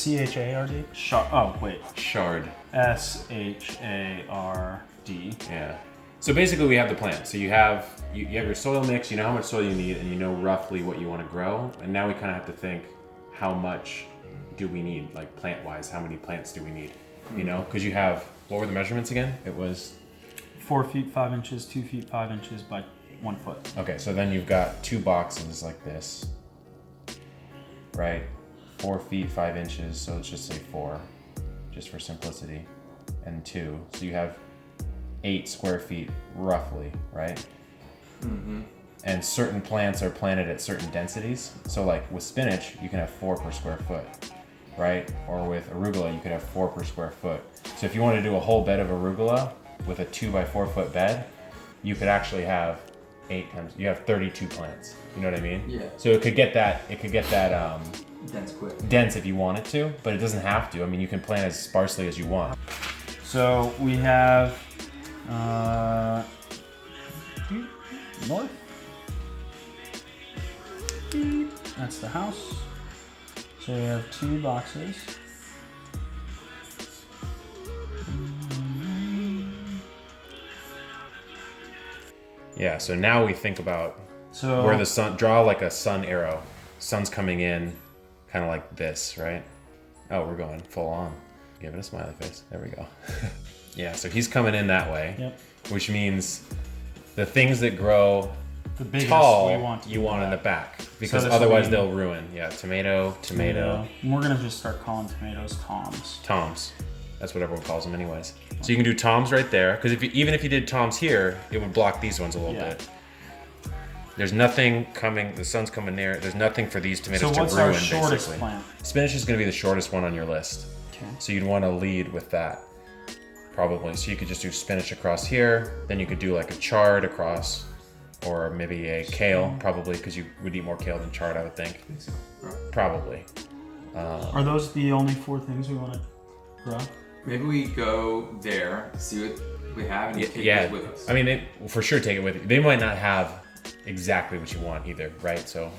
C-H-A-R-D? Oh, wait. Shard. S-H-A-R-D. Yeah. So basically we have the plant. So you have your soil mix, you know how much soil you need, and you know roughly what you want to grow. And now we kind of have to think, how much do we need, like plant-wise? How many plants do we need? You know, because you have, what were the measurements again? It was 4 feet 5 inches, 2 feet 5 inches by 1 foot. Okay, so then you've got 2 boxes like this, right? 4 feet 5 inches, so let's just say 4, just for simplicity, and 2. So you have 8 square feet roughly, right? Mm-hmm. And certain plants are planted at certain densities. So like with spinach, you can have 4 per square foot, right? Or with arugula, you could have 4 per square foot. So if you want to do a whole bed of arugula with a 2 by 4 foot bed, you could actually have 8 times, you have 32 plants. You know what I mean? Yeah. So it could get that dense quick. Dense if you want it to, but it doesn't have to. I mean, you can plant as sparsely as you want. So we have north. That's the house. So we have 2 boxes. Yeah, so now we think about So where the sun, draw like a sun arrow. Sun's coming in kind of like this, right? Oh, we're going full on. Give it a smiley face. There we go. Yeah, so he's coming in that way, Yep. which means the things that grow The biggest tall, we want you want in the back, because this will otherwise be- they'll ruin. Yeah, tomato. And we're gonna just start calling tomatoes toms. Toms. That's what everyone calls them anyways. So you can do toms right there, because even if you did toms here, it would block these ones a little bit. There's nothing coming, the sun's coming near, there's nothing for these tomatoes So what's to ruin, our shortest basically. plant? Spinach is gonna be the shortest one on your list. Okay. So you'd wanna lead with that, probably. So you could just do spinach across here, then you could do like a chard across, or maybe a kale, probably, because you would eat more kale than chard, I would think. Probably. Are those the only 4 things we want to grow? Maybe we go there, see what we have, and take it with us. I mean, they will for sure take it with you. They might not have exactly what you want either, right? So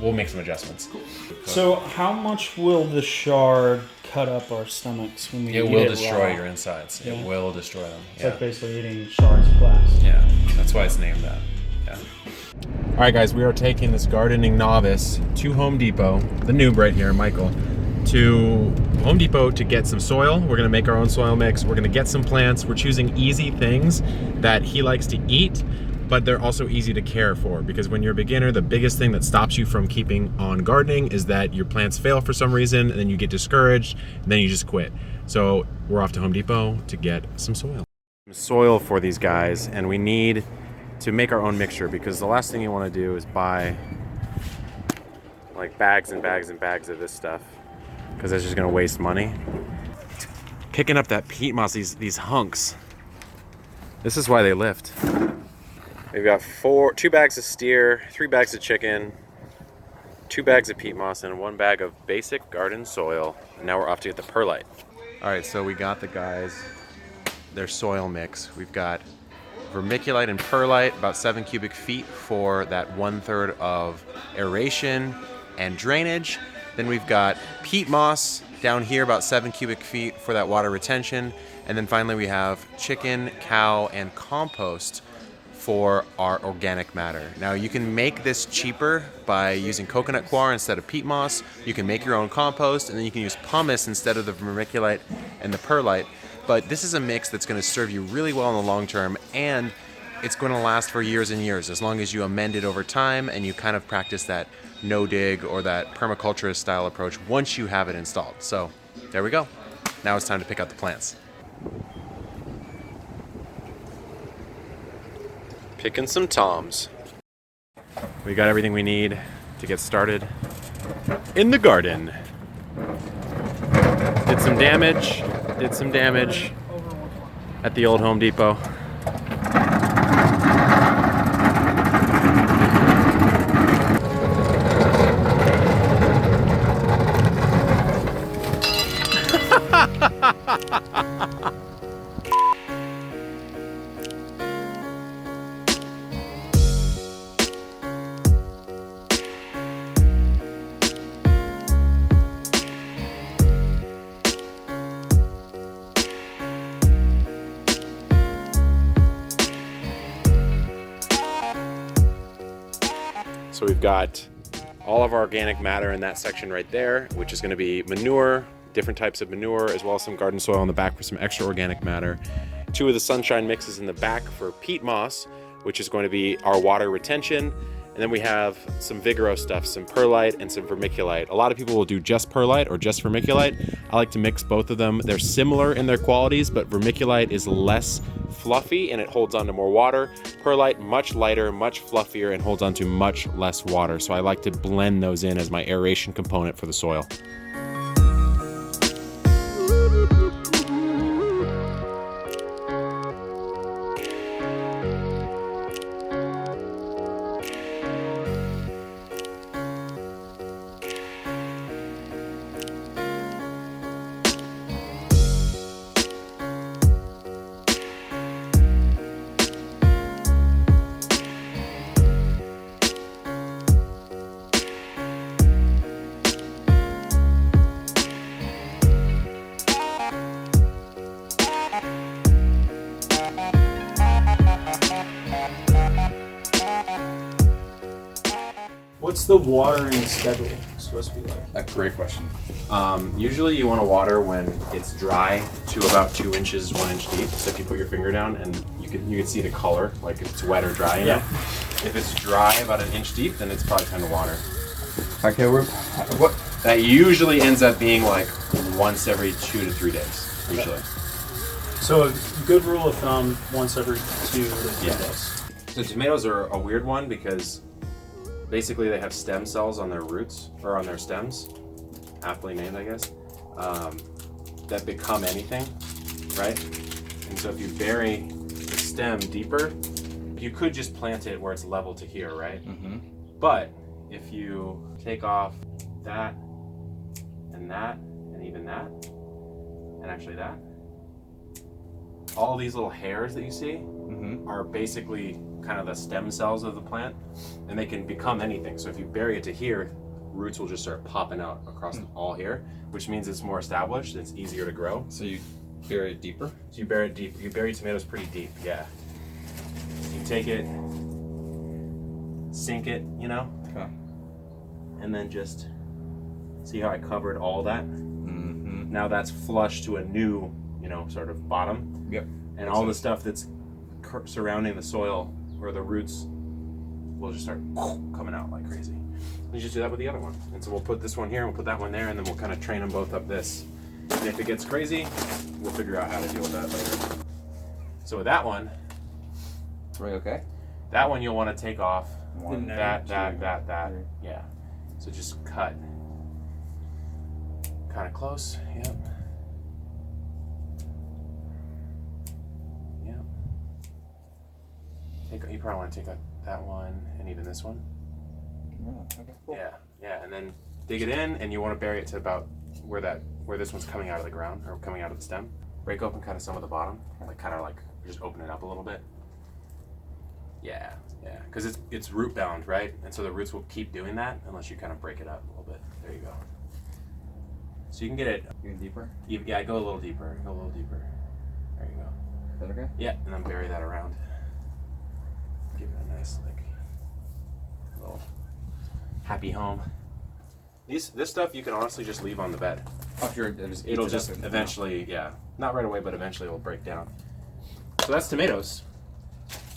we'll make some adjustments. Cool. So how much will the shard cut up our stomachs when we eat It it will destroy raw? your insides. Yeah. It will destroy them. It's like basically eating shards of glass. Yeah, that's why it's named that. Yeah. All right, guys, we are taking this gardening novice to Home Depot, the noob right here, Michael, to Home Depot to get some soil. We're gonna make our own soil mix. We're gonna get some plants. We're choosing easy things that he likes to eat, but they're also easy to care for, because when you're a beginner, the biggest thing that stops you from keeping on gardening is that your plants fail for some reason, and then you get discouraged, and then you just quit. So we're off to Home Depot to get some soil. Soil for these guys, and we need to make our own mixture, because the last thing you want to do is buy like bags and bags and bags of this stuff, because that's just going to waste money. Picking up that peat moss, these hunks. This is why they lift. We've got 2 bags of steer, 3 bags of chicken, 2 bags of peat moss, and 1 bag of basic garden soil. And now we're off to get the perlite. All right, so we got the guys their soil mix. We've got vermiculite and perlite, about 7 cubic feet for that 1/3 of aeration and drainage. Then we've got peat moss down here, about 7 cubic feet for that water retention. And then finally we have chicken, cow, and compost for our organic matter. Now you can make this cheaper by using coconut coir instead of peat moss. You can make your own compost, and then you can use pumice instead of the vermiculite and the perlite. But this is a mix that's going to serve you really well in the long term, and it's going to last for years and years as long as you amend it over time and you kind of practice that no-dig or that permaculturist style approach once you have it installed. So there we go. Now it's time to pick out the plants. Picking some toms. We got everything we need to get started in the garden. Did some damage at the old Home Depot. So we've got all of our organic matter in that section right there, which is going to be manure, different types of manure, as well as some garden soil in the back for some extra organic matter. 2 of the sunshine mixes in the back for peat moss, which is going to be our water retention. And then we have some Vigoro stuff, some perlite and some vermiculite. A lot of people will do just perlite or just vermiculite. I like to mix both of them. They're similar in their qualities, but vermiculite is less fluffy and it holds on to more water. Perlite, much lighter, much fluffier, and holds on to much less water. So I like to blend those in as my aeration component for the soil. What's the watering schedule supposed to be like? A great question. Usually you want to water when it's dry to about 2 inches, 1 inch deep. So if you put your finger down and you can see the color, like if it's wet or dry, you know? If it's dry about 1 inch deep, then it's probably time to water. Okay, what? That usually ends up being like once every 2 to 3 days, usually. So a good rule of thumb, once every 2 to 3 days. So tomatoes are a weird one because basically they have stem cells on their roots, or on their stems, aptly named I guess, that become anything, right? And so if you bury the stem deeper, you could just plant it where it's level to here, right? Mm-hmm. But if you take off that, and even that, and actually that, all these little hairs that you see are basically kind of the stem cells of the plant, and they can become anything. So if you bury it to here, roots will just start popping out across all here, which means it's more established, it's easier to grow. So you bury it deeper? So you bury it deep. You bury tomatoes pretty deep, yeah. You take it, sink it, you know? Okay. And then just see how I covered all that? Mm-hmm. Now that's flush to a new, you know, sort of bottom. Yep. And all the stuff that's surrounding the soil or the roots will just start coming out like crazy. You just do that with the other one. And so we'll put this one here, and we'll put that one there, and then we'll kind of train them both up this. And if it gets crazy, we'll figure out how to deal with that later. So with that one, Right, okay. that one you'll want to take off One, that. two, Yeah. So just cut kind of close. Yep. Yep. You probably want to take that one and even this one. Oh, okay, cool. Yeah, and then dig it in, and you want to bury it to about where this one's coming out of the ground or coming out of the stem. Break open kind of some of the bottom, like just open it up a little bit. Yeah, because it's root bound, right? And so the roots will keep doing that unless you kind of break it up a little bit. There you go. So you can get it Even deeper? Yeah, go a little deeper. Go a little deeper. There you go. Is that okay? Yeah, and then bury that around. Give it a nice little happy home. This stuff you can honestly just leave on the bed. Oh, sure. It'll just eventually, not right away, but eventually it'll break down. So that's tomatoes.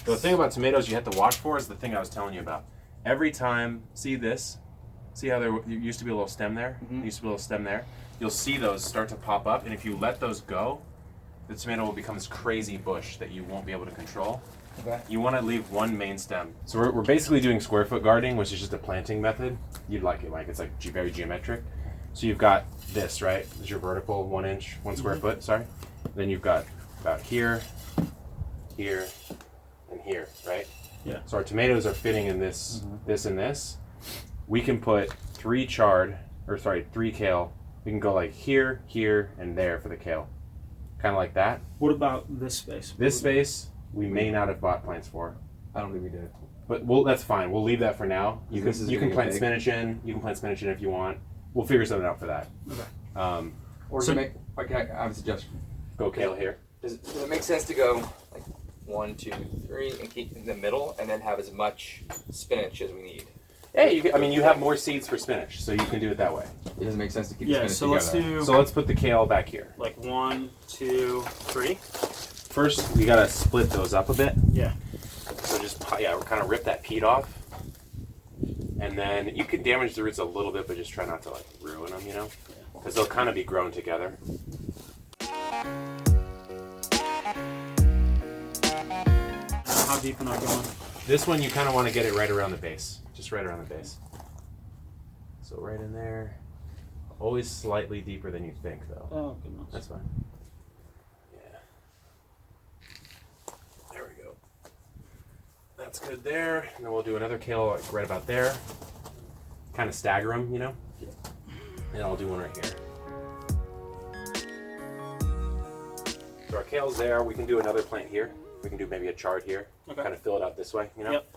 The thing about tomatoes you have to watch for is the thing I was telling you about. Every time, see how there used to be a little stem there? There used to be a little stem there. You'll see those start to pop up, and if you let those go, the tomato will become this crazy bush that you won't be able to control. Okay. You want to leave one main stem. So we're basically doing square foot gardening, which is just a planting method. You'd like it, it's like very geometric. So you've got this, right? This is your vertical 1 inch, 1 square foot, sorry. Then you've got about here, here, and here, right? Yeah. So our tomatoes are fitting in this, this, and this. We can put 3 kale. We can go like here, here, and there for the kale. Kind of like that. What about this space? This space, we may not have bought plants for. I don't think we did. But that's fine. We'll leave that for now. You can plant spinach in. You can plant spinach in if you want. We'll figure something out for that. Okay. Or So- I have a suggestion. Go kale here. Does it make sense to go like 1, 2, 3 and keep in the middle and then have as much spinach as we need? Hey, I mean, you have more seeds for spinach, so you can do it that way. It doesn't make sense to keep Yeah, the so spinach let's together. do So let's put the kale back here. like 1, 2, 3. First, we gotta split those up a bit. Yeah. So just, yeah, kind of rip that peat off. And then you can damage the roots a little bit, but just try not to like ruin them, you know? Because they'll kind of be grown together. How deep am I going? This one, you kind of want to get it right around the base. Just right around the base. So right in there. Always slightly deeper than you think, though. Oh, goodness. That's fine. Yeah. There we go. That's good there. And then we'll do another kale like right about there. Kind of stagger them, you know? Yeah. And I'll do one right here. So our kale's there. We can do another plant here. We can do maybe a chard here. Okay. Kind of fill it out this way, you know? Yep.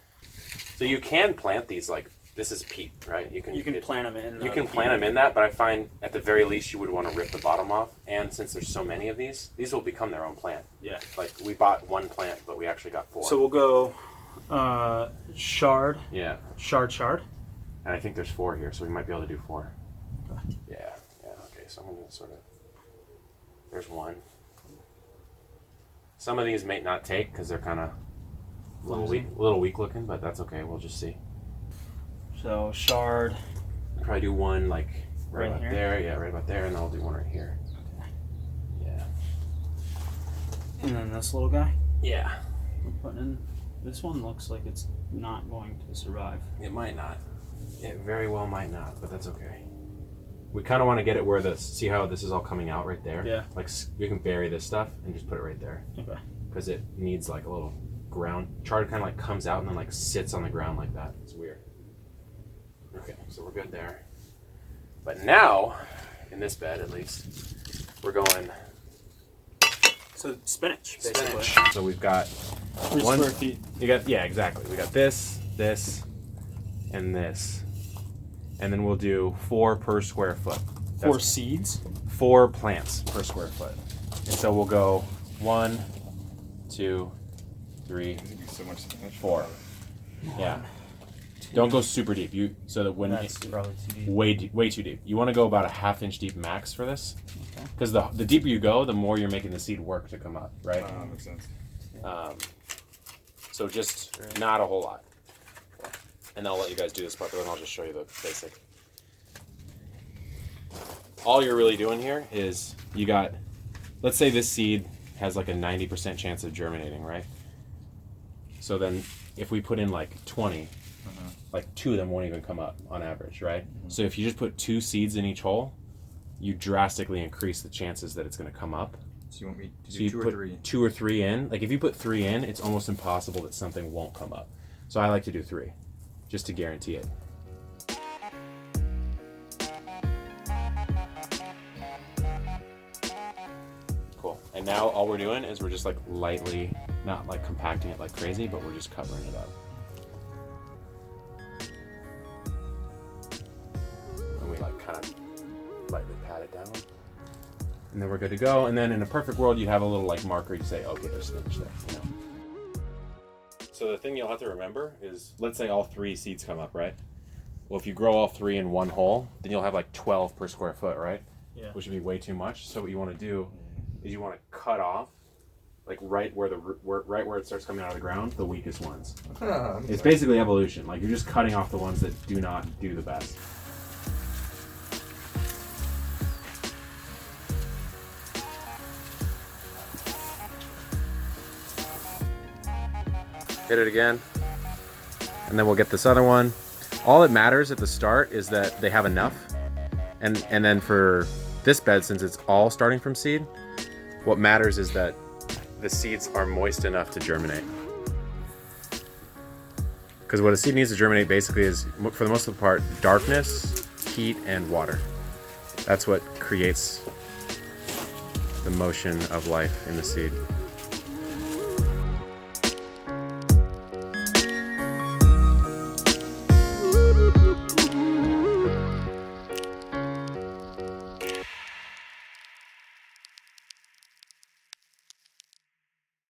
So you can plant these like, this is peat, right? You can plant them in. You can plant them in that, but I find at the very least you would want to rip the bottom off. And since there's so many of these will become their own plant. Yeah. Like we bought one plant, but we actually got 4. So we'll go shard. Yeah. Shard. And I think there's 4 here, so we might be able to do 4. Okay. Yeah. Okay, so I'm going to sort of, there's 1. Some of these may not take because they're kind of a little weak looking, but that's okay. We'll just see. So shard. I'll probably do one like right about here? there. Yeah, right about there, and then I'll do one right here. Okay. Yeah. And then this little guy. Yeah. We're putting in. This one looks like it's not going to survive. It might not. It very well might not, but that's okay. We kind of want to get it where see how this is all coming out right there? Yeah. Like we can bury this stuff and just put it right there. Okay. Because it needs like a little ground. Chard kind of like comes out and then like sits on the ground like that. It's weird. Okay, so we're good there. But now, in this bed at least, we're going So spinach, basically. spinach. So we've got 3 one square feet. Yeah, exactly. We got this, and this. And then we'll do 4 per square foot. 4 seeds. 4 plants per square foot. And so we'll go 1, 2, 3, 4. Yeah. Don't go super deep. So that when That's probably too deep. way too deep. You want to go about a 1/2 inch deep max for this. Because the deeper you go, the more you're making the seed work to come up, right? Makes sense. So just not a whole lot. And I'll let you guys do this part, but then I'll just show you the basic. All you're really doing here is you got, let's say this seed has like a 90% chance of germinating, right? So then if we put in like 20, like 2 of them won't even come up on average, right? So if you just put 2 seeds in each hole, you drastically increase the chances that it's going to come up. So you want me to So do you 2 or put 3? 2 or 3 in. Like if you put 3 in, it's almost impossible that something won't come up. So I like to do 3, just to guarantee it. Cool. And now all we're doing is we're just like lightly, not like compacting it like crazy, but we're just covering it up. And we like kind of lightly pat it down. And then we're good to go. And then in a perfect world, you'd have a little like marker. You say, okay, there's spinach there, you know. So the thing you'll have to remember is, let's say all 3 seeds come up, right? Well, if you grow all 3 in one hole, then you'll have like 12 per square foot, right? Yeah. Which would be way too much. So what you want to do is you want to cut off, like right where it starts coming out of the ground, the weakest ones. It's basically evolution. Like you're just cutting off the ones that do not do the best. Hit it again, and then we'll get this other one. All that matters at the start is that they have enough, and then for this bed, since it's all starting from seed, what matters is that the seeds are moist enough to germinate. Because what a seed needs to germinate basically is, for the most of the part, darkness, heat, and water. That's what creates the motion of life in the seed.